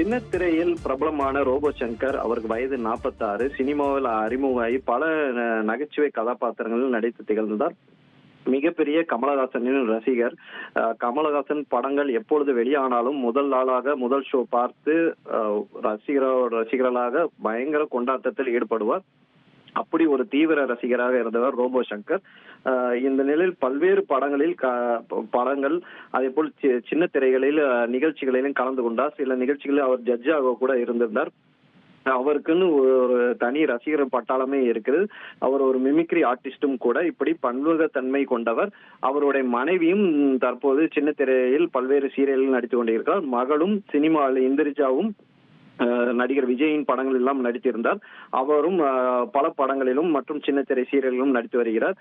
சின்ன திரையில் பிரபலமான ரோபோ சங்கர், அவருக்கு வயது 46, சினிமாவில் அறிமுகமாகி பல நகைச்சுவை கதாபாத்திரங்களில் நடித்து திகழ்ந்தார். மிகப்பெரிய கமலஹாசனின் ரசிகர். கமலஹாசன் படங்கள் எப்பொழுது வெளியானாலும் முதல் நாளாக முதல் ஷோ பார்த்து ரசிகர்களாக பயங்கர கொண்டாட்டத்தில் ஈடுபடுவார். அப்படி ஒரு தீவிர ரசிகராக இருந்தவர் ரோபோ சங்கர். இந்த நிலையில் பல்வேறு படங்கள் அதே போல் சின்ன திரைகளில் நிகழ்ச்சிகளிலும் கலந்து கொண்டார். சில நிகழ்ச்சிகளில் அவர் ஜட்ஜாக கூட இருந்திருந்தார். அவருக்குன்னு ஒரு தனி ரசிகர் பட்டாளமே இருக்குது. அவர் ஒரு மிமிக்ரி ஆர்டிஸ்டும் கூட. இப்படி பன்முகத்தன்மை கொண்டவர். அவருடைய மனைவியும் தற்போது சின்ன திரையில் பல்வேறு சீரியல்கள் நடித்து கொண்டிருக்கிறார். மகளும் சினிமாவில் இந்திரிஜாவும் நடிகர் விஜயின் படங்கள் எல்லாம் நடித்திருந்தார். அவரும் பல படங்களிலும் மற்றும் சின்ன திரை சீரியல்களும் நடித்து வருகிறார்.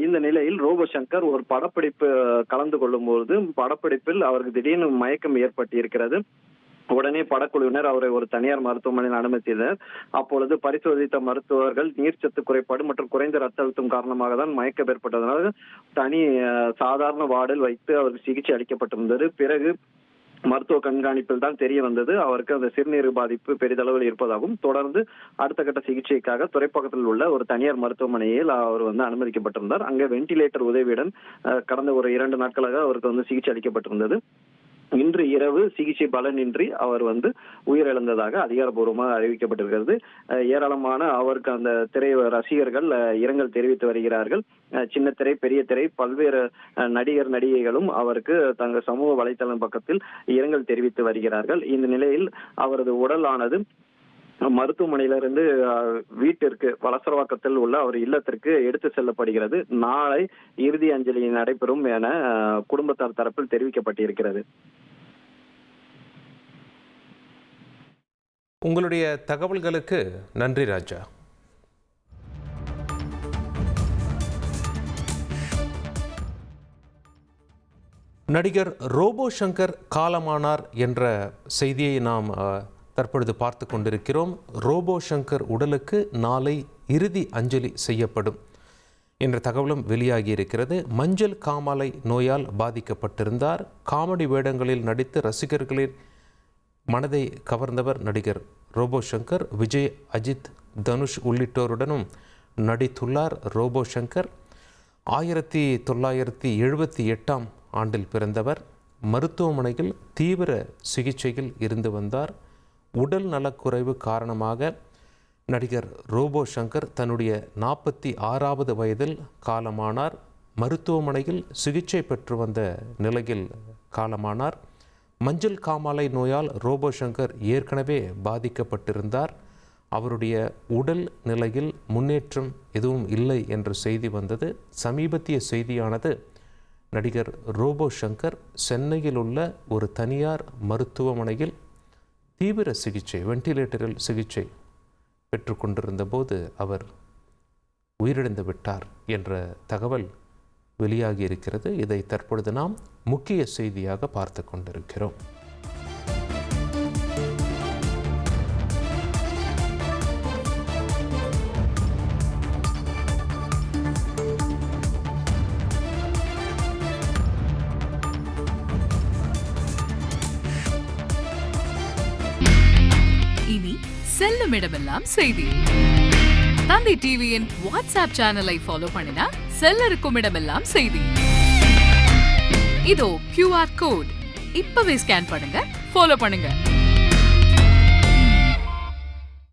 இந்த நிலையில் ரோபோ சங்கர் ஒரு படப்பிடிப்பு கலந்து கொள்ளும் போது படப்பிடிப்பில் அவருக்கு திடீர்னு மயக்கம் ஏற்பட்டிருக்கிறது. உடனே படக்குழுவினர் அவரை ஒரு தனியார் மருத்துவமனையில் அனுமதித்தனர். அப்பொழுது பரிசோதித்த மருத்துவர்கள் நீர்ச்சத்து குறைபாடு மற்றும் குறைந்த ரத்த அழுத்தம் காரணமாக தான் மயக்கம் ஏற்பட்டதனால சாதாரண வார்டில் வைத்து அவருக்கு சிகிச்சை அளிக்கப்பட்டிருந்தது. பிறகு மருத்துவ கண்காணிப்பில் தான் தெரிய வந்தது அவருக்கு அந்த சிறுநீர் பாதிப்பு பெரிதளவில் இருப்பதாகவும், தொடர்ந்து அடுத்த கட்ட சிகிச்சைக்காக துறைப்பக்கத்தில் உள்ள ஒரு தனியார் மருத்துவமனையில் அவர் அனுமதிக்கப்பட்டிருந்தார். அங்கே வெண்டிலேட்டர் உதவியுடன் கடந்த ஒரு 2 நாட்களாக அவருக்கு சிகிச்சை அளிக்கப்பட்டிருந்தது. இன்று இரவு சிகிச்சை பலனின்றி அவர் உயிரிழந்ததாக அதிகாரப்பூர்வமாக அறிவிக்கப்பட்டிருக்கிறது. ஏராளமான அவருக்கு அந்த திரை ரசிகர்கள் இரங்கல் தெரிவித்து வருகிறார்கள். சின்ன திரை, பெரிய திரை, பல்வேறு நடிகர் நடிகைகளும் அவருக்கு தங்கள் சமூக வலைதளம் பக்கத்தில் இரங்கல் தெரிவித்து வருகிறார்கள். இந்த நிலையில் அவரது உடலானது மருத்துவமனையிலிருந்து வீட்டிற்கு வலசரவாக்கத்தில் உள்ள அவர் இல்லத்திற்கு எடுத்து செல்லப்படுகிறது. நாளை இறுதி அஞ்சலி நடைபெறும் என குடும்பத்தார் தரப்பில் தெரிவிக்கப்பட்டிருக்கிறது. உங்களுடைய தகவல்களுக்கு நன்றி ராஜா. நடிகர் ரோபோ சங்கர் காலமானார் என்ற செய்தியை நாம் தற்பொழுது பார்த்து கொண்டிருக்கிறோம். ரோபோ சங்கர் உடலுக்கு நாளை இறுதி அஞ்சலி செய்யப்படும் என்ற தகவலும் வெளியாகி இருக்கிறது. மஞ்சள் காமாலை நோயால் பாதிக்கப்பட்டிருந்தார். காமெடி வேடங்களில் நடித்து ரசிகர்களின் மனதை கவர்ந்தவர் நடிகர் ரோபோ சங்கர். விஜய், அஜித், தனுஷ் உள்ளிட்டோருடனும் நடித்துள்ளார். ரோபோ சங்கர் 1978 ஆண்டில் பிறந்தவர். மருத்துவமனையில் தீவிர சிகிச்சையில் இருந்து வந்தார். உடல் நலக்குறைவு காரணமாக நடிகர் ரோபோ சங்கர் தன்னுடைய 46வது வயதில் காலமானார். மருத்துவமனையில் சிகிச்சை பெற்று வந்த நிலையில் காலமானார். மஞ்சள் காமாலை நோயால் ரோபோ சங்கர் ஏற்கனவே பாதிக்கப்பட்டிருந்தார். அவருடைய உடல் நிலையில் முன்னேற்றம் எதுவும் இல்லை என்ற செய்தி வந்தது. சமீபத்திய செய்தியானது நடிகர் ரோபோ சங்கர் சென்னையில் உள்ள ஒரு தனியார் மருத்துவமனையில் தீவிர சிகிச்சை, வெண்டிலேட்டரில் சிகிச்சை பெற்றுக்கொண்டிருந்த போது அவர் உயிரிழந்து விட்டார் என்ற தகவல் வெளியாகி இருக்கிறது. இதை தற்பொழுது நாம் முக்கிய செய்தியாக பார்த்து கொண்டிருக்கிறோம். இனி செல்லும் இடமெல்லாம் செய்தி. தந்தி டிவியின் வாட்ஸ்அப் சேனலை ஃபாலோ பண்ணினா செல்ல இருக்கும் இடமெல்லாம் செய்தி. இதோ QR கோட் இப்பவே ஸ்கேன் பண்ணுங்க, ஃபாலோ பண்ணுங்க.